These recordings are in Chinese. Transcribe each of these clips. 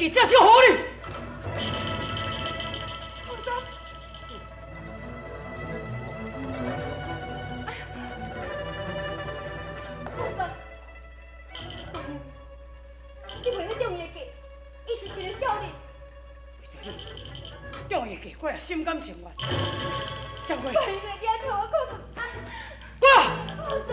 支才是好你。后生，后生，你为了中意的嫁，伊是一个少年。为着你，中意嫁我也心甘情愿。相会。拜托你替我看看。过。后生。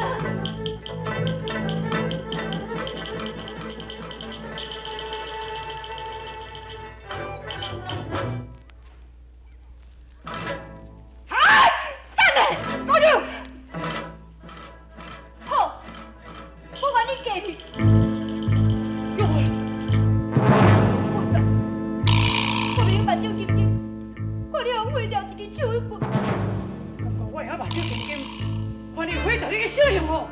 小样哦！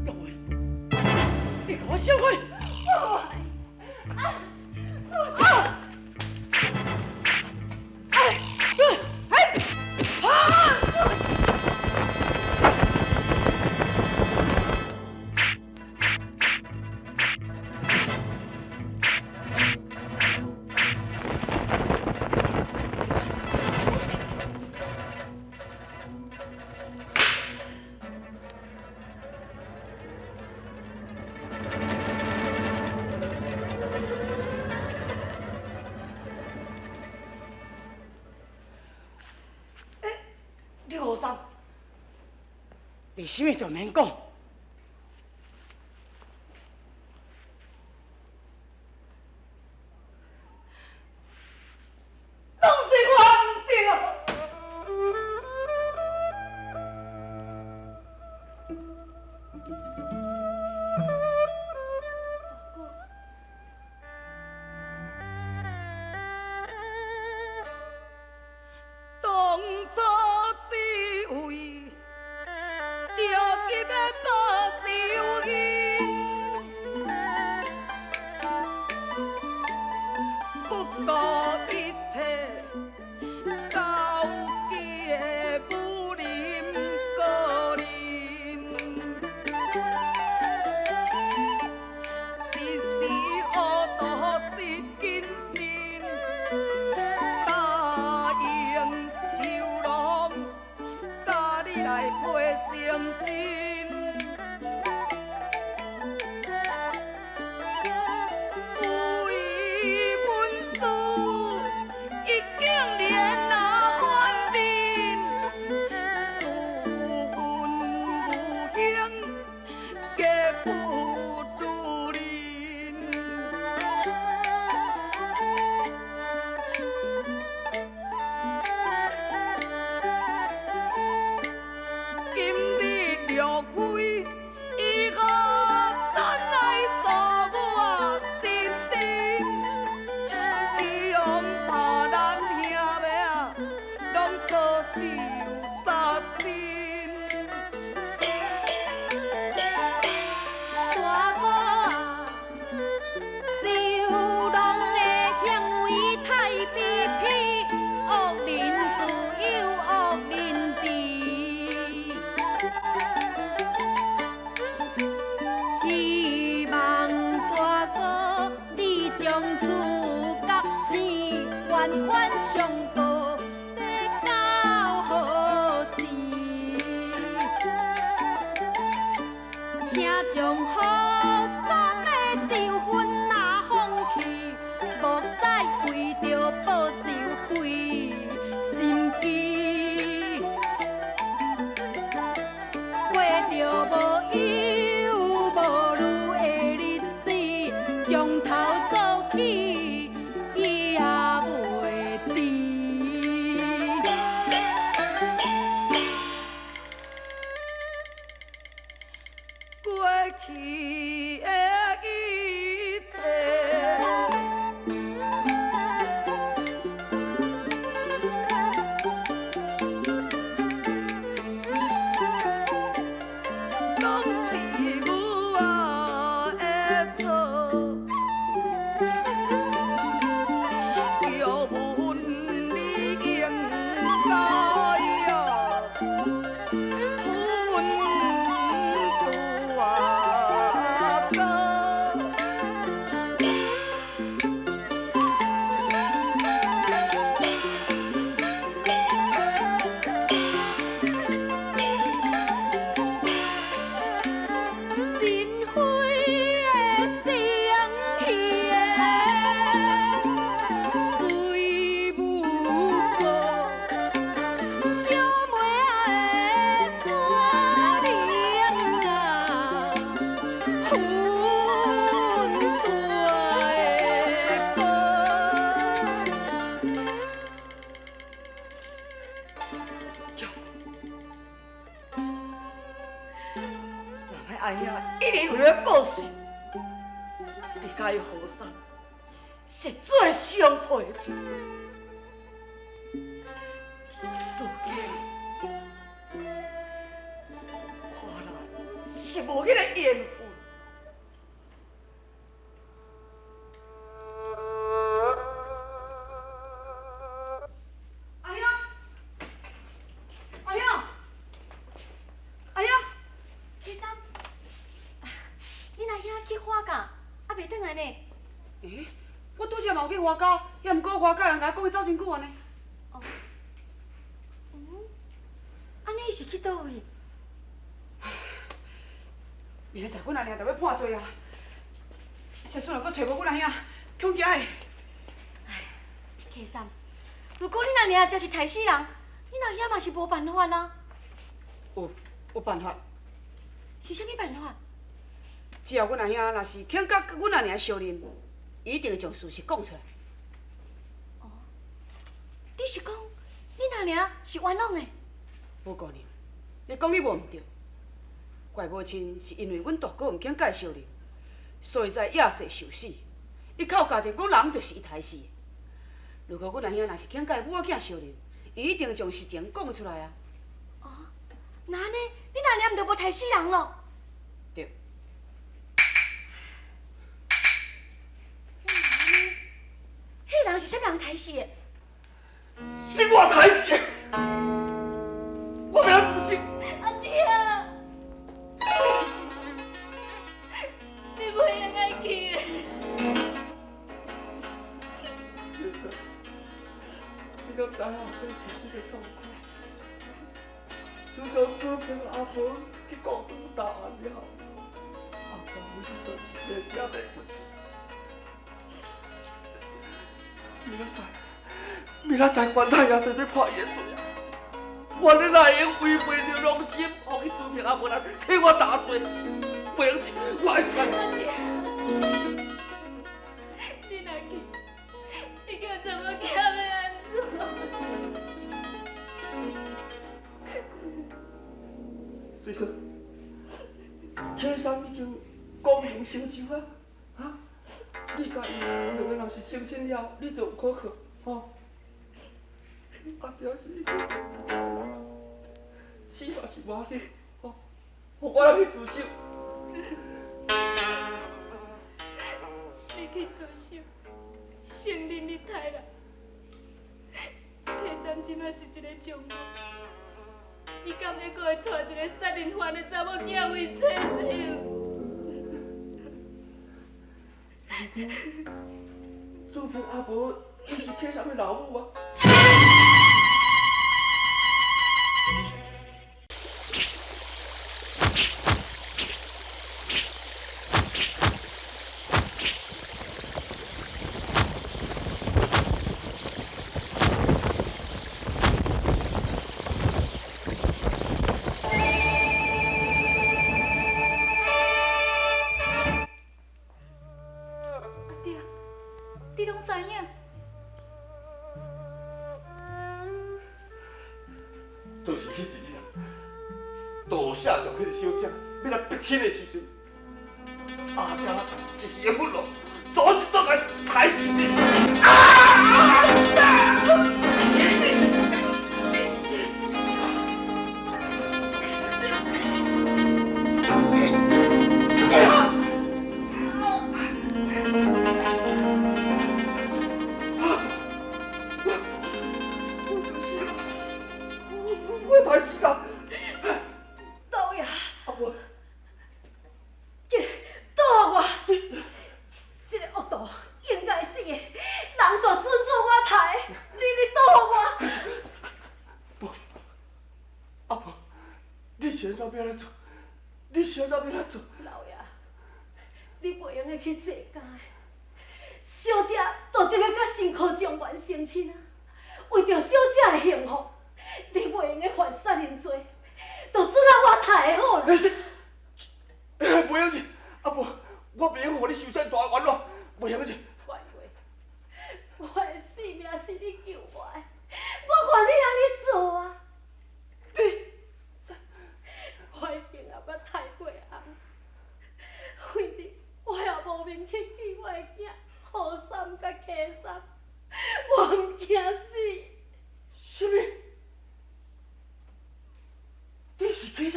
各位，你给我小开！你什么就免讲，拢是我唔对。当初只为着今的报仇恨，不顾一切，交际的武林个人，时时糊涂失谨慎，答应收容，甲你来陪成亲。一直为了报仇，你甲伊好散，是最相配的一对。如今看来是无迄个缘分。我拄则嘛有去花家，也毋过花家人甲我讲伊走真久安尼。哦，安尼是去倒位？明仔载阮阿娘就要判罪啊！实阵若搁找无阮阿兄，恐惊会。哎，客三，如果恁阿娘真是害死人，恁阿兄嘛是无办法啊。有办法。是啥物办法？只要阮阿兄若是肯甲阮阿娘相认，一定会将事实讲出来。哦，你是讲恁阿娘是冤枉的？母姑娘，你讲你无毋对，怪母亲是因为阮大哥毋肯甲伊相认，所以才夜世受死。你靠家己讲人就是伊害死的。如果阮阿兄若是肯甲伊母仔囝相认，伊一定将实情讲出来啊。哦，那安尼恁阿娘毋就无害死人咯？对。迄人是啥人害死的？是我害死的，我不要怎么信？阿姐啊，你袂用爱去的。你敢知影这不是个痛苦？自从做平阿婆去广东答案了，阿婆每日都是连家袂困。明仔载管太爷就要判伊的罪啊！我咧哪会违背着良心，互去做平阿婆人替我打罪？不用紧，我爱干。你若去，你叫查某囝要安怎？水生，天上已经光明成就啊！啊，你甲伊两个人是成亲了，你就有可靠，吼。啊，表示死嘛是无要紧，吼，互我人去自首。你去自首，承认你害人。客三即马是一个丈夫，你敢会阁会带一个杀人犯的查某囝为妻室？做平阿婆，伊是客啥物老母啊？你拢知影？就是迄一日啊，杜社长迄个小姐要来逼亲的时阵，阿爹一时的愤怒，左一刀来踩死你！我太死啦！导爷，阿婆，倒我！这个恶道应该死的，人就尊重我抬，你倒我！不，阿婆，你想怎要安怎做？你想怎要安做？老爷，你袂用得去坐监的，小姐就得要甲辛苦状元成亲啊！为着小姐的幸福，你袂用得犯杀人罪，就准啊我抬的好啦。袂用紧，阿婆，我袂用互你受这大冤枉，袂用紧。乖乖，我的性命是你救我的，我愿你安尼做啊！你，我已经也捌抬过红，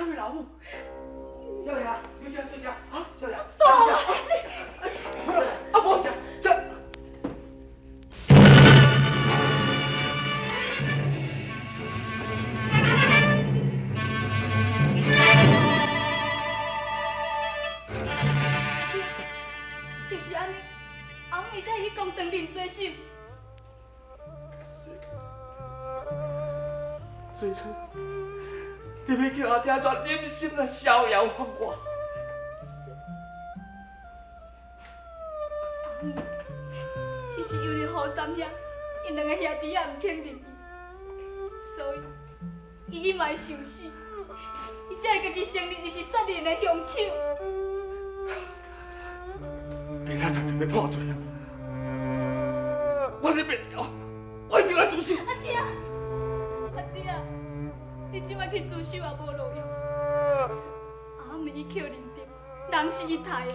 什么老母？小爷，有这有这，啊，小爷，大，啊，无这。就是安尼，后尾才去公堂认罪信。水春，你要叫阿爹全忍心啊，逍遥放我。伊是因为后三兄，因两个兄弟也唔肯认伊，所以伊嘛会受死，伊才会家己承认伊是杀人的凶手。明仔载就要破罪啊！我是免条，我一定来自首。阿爹，你即摆去自首也无路用。阿妹伊扣认定，人是伊杀的，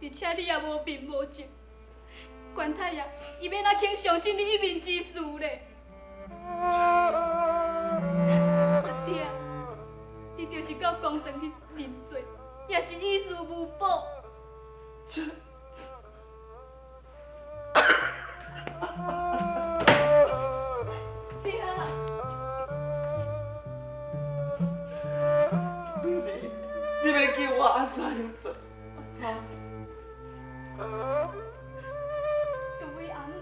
而且你也无面无迹，关太爷伊要哪肯相信你一面之词咧？阿爹，你就是到公堂去认罪，也是于事无补。这。爹，你要叫我安怎样做？杜伟阿母，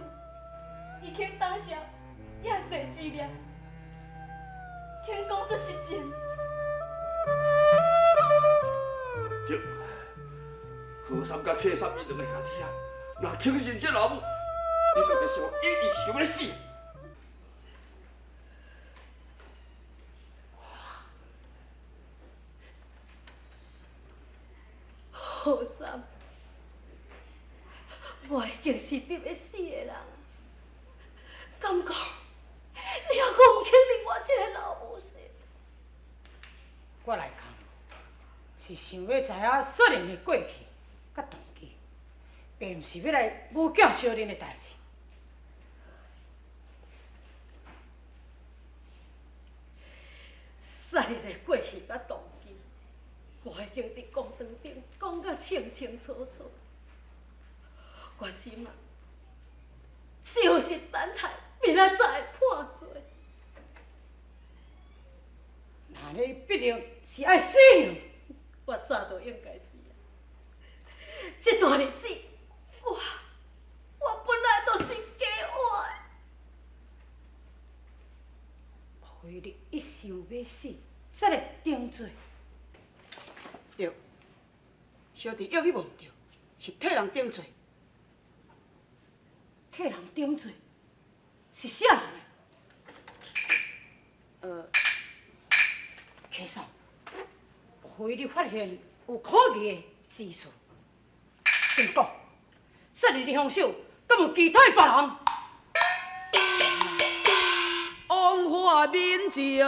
伊肯当下也生之念，肯讲出实情。对，何三甲客三伊两个兄弟啊，若肯认这老母，你就别想一意想要死。好三，我已经是得要死的人，敢讲你还阁唔肯认我这个老母是？我来讲，是想要知影少年的过去甲动机，并毋是要来无囝小人的代志。杀人的过去甲动机，我已经伫公堂顶讲甲清清楚楚。我即马就是等待明仔载判罪。那你必定是爱死刑。我早就应该死啊！这段日子，我本来就是假活的。非你一想要死，才来定罪。对，小弟约你无毋对，是替人定罪。替人定罪是啥人的？客嫂，非你发现有可疑的之处，便讲杀人的凶手敢有其他别人？枉花面情。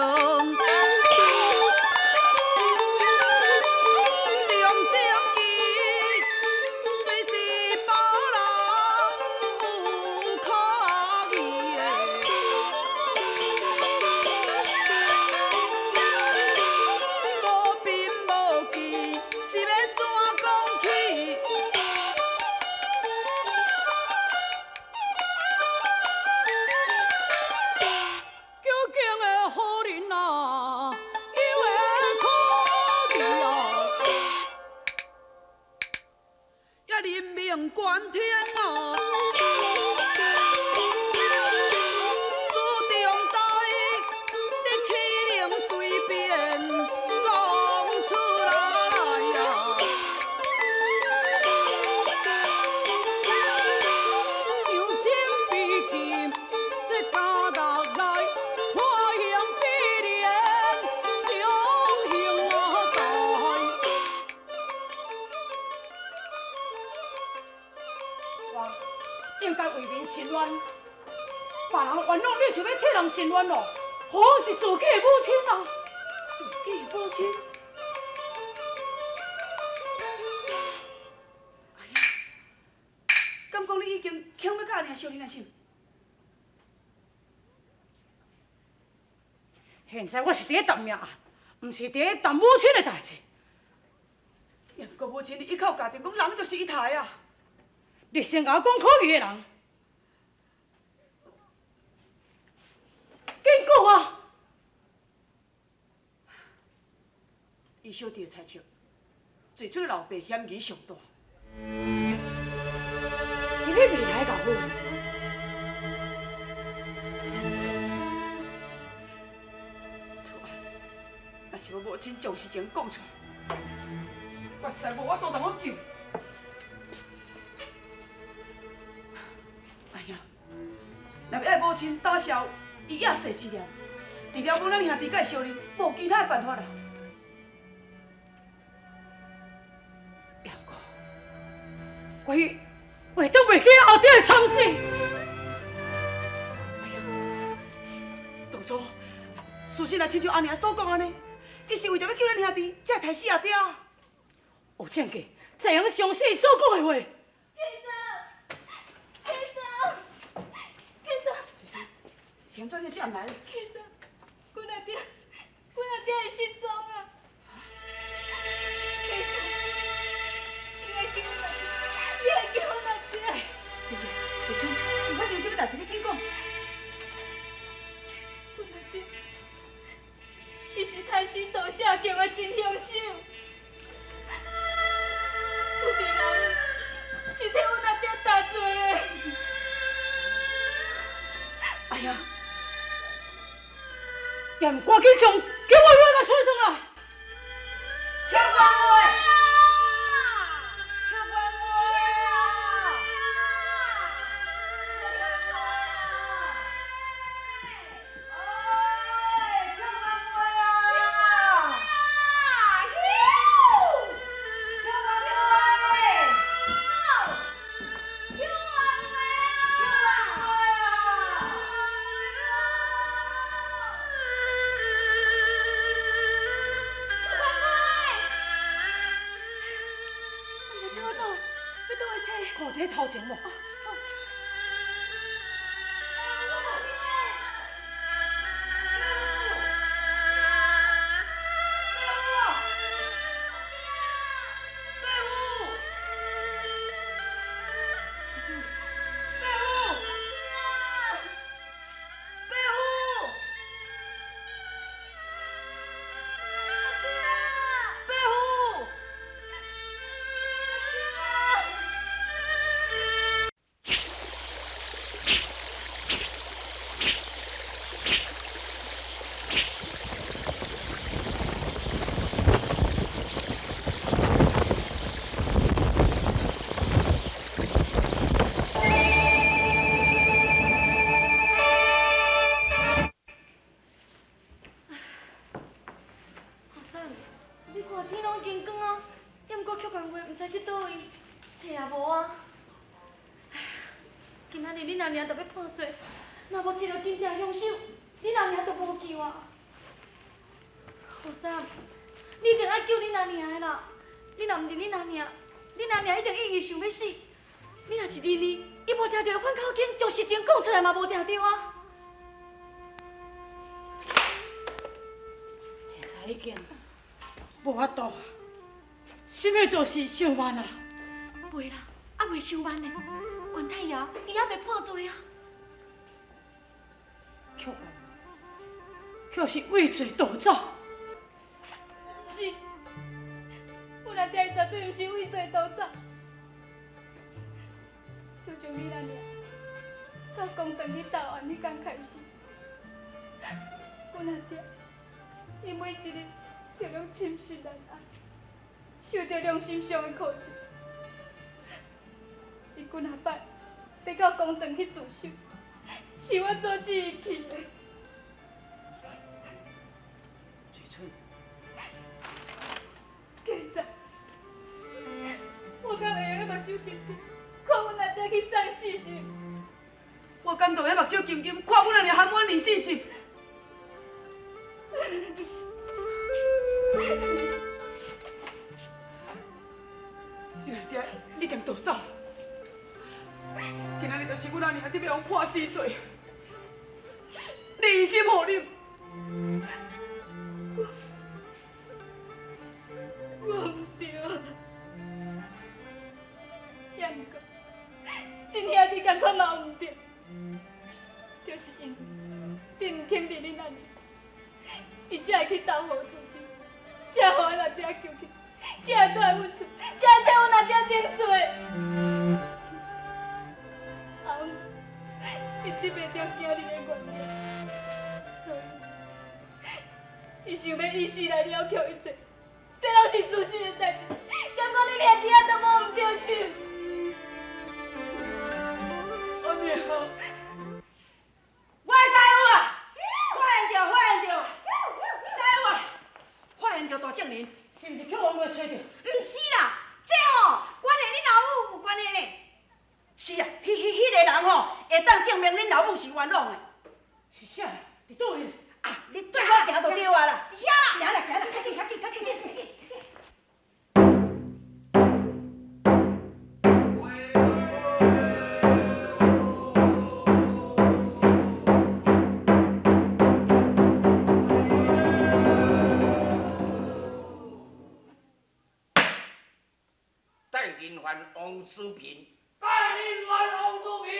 观天啊，书中台，你岂能随便讲出来呀？有情必禁，这家道来，花香必连，相形我待。应该为民伸冤，别人冤枉你，就要替人伸冤咯。好是自己的母亲啊，自己的母亲。哎呀，敢讲你已经抢要甲尔小人的心？现在我是伫咧谈命案，毋是伫咧谈母亲的代志。也毋过母亲，你依靠家庭讲人就是一台啊。你先甲我讲可语的人，紧讲啊！伊小弟的猜测，最初的老爸嫌疑上大。是你未来甲我。错啊！若是我母亲将事情讲出来，我实在无法度通我救。哎呀，若要爱母亲打消伊野世之念，除了帮咱兄弟甲伊相认，无其他的办法啦。也毋过，我袂当袂记后底的惨死。哎呀，当初事实若亲像阿娘所讲安尼，只是为着要救咱兄弟，才杀死阿爹。有证据，才用相信伊所讲的话。是安怎你这样来？先生，阮阿爹会失踪啊！先生，你来救阮阿爹，你来救阮阿爹！弟孙，是发生什么代志？你紧讲。阮阿爹，伊是太师道下叫的真凶手，厝边人是替阮阿爹打罪的。哎呀！也唔赶紧将叫我女甲找转来。叫官位！叫官位！看伫头前无？今仔日你阿娘就要破罪，若无找到真正凶手，你阿娘就无救啊！后生，你一定爱救你阿娘的啦！你若唔认你阿娘，你阿娘一定意义想要死。你若是认伊，伊无定着反口径，将实情讲出来嘛，无定着啊！现在已经无法度，什么都是上万啊！袂啦，还袂伤万呢。关太爷伊还袂破罪啊！却是畏罪逃走。是，阮阿爹绝对毋是畏罪逃走。就从你阿娘到公堂去投案迄天开始，阮阿爹伊每一日就拢深深难安，受着良心上的苦楚。伊几下摆要到公堂去自首，是我阻止伊去的。水春，其实，我敢会用目睭紧紧看阮阿爹去送死时，我感动迄目睭金金，看阮阿娘含阮离死时。你阿爹一定逃走。今仔日就是阮阿娘特别用判死罪，你疑心何你？情况嘛有毋对，就是因为你毋肯认恁阿娘，伊才会去投河自尽，才互阮阿爹救起，才会倒来阮厝，才会替阮阿爹顶罪。阿姆，伊得袂着囝儿的原谅，所以伊想要以死来了却一切，这拢是事实的代志。结果你连弟仔都无毋着手。阿娘。我的师傅啊，发现着，师傅啊，发现着大证人，是毋是叫王妹找着？毋是啦，这吼关系恁老母有关系呢。是啊，迄个人吼，会当证明恁老母是冤枉的。是啥？伫倒位？啊，你对我行就对啊啦。伫遐啦。行啦，快紧，快紧。代人犯王子平，代人犯王子平。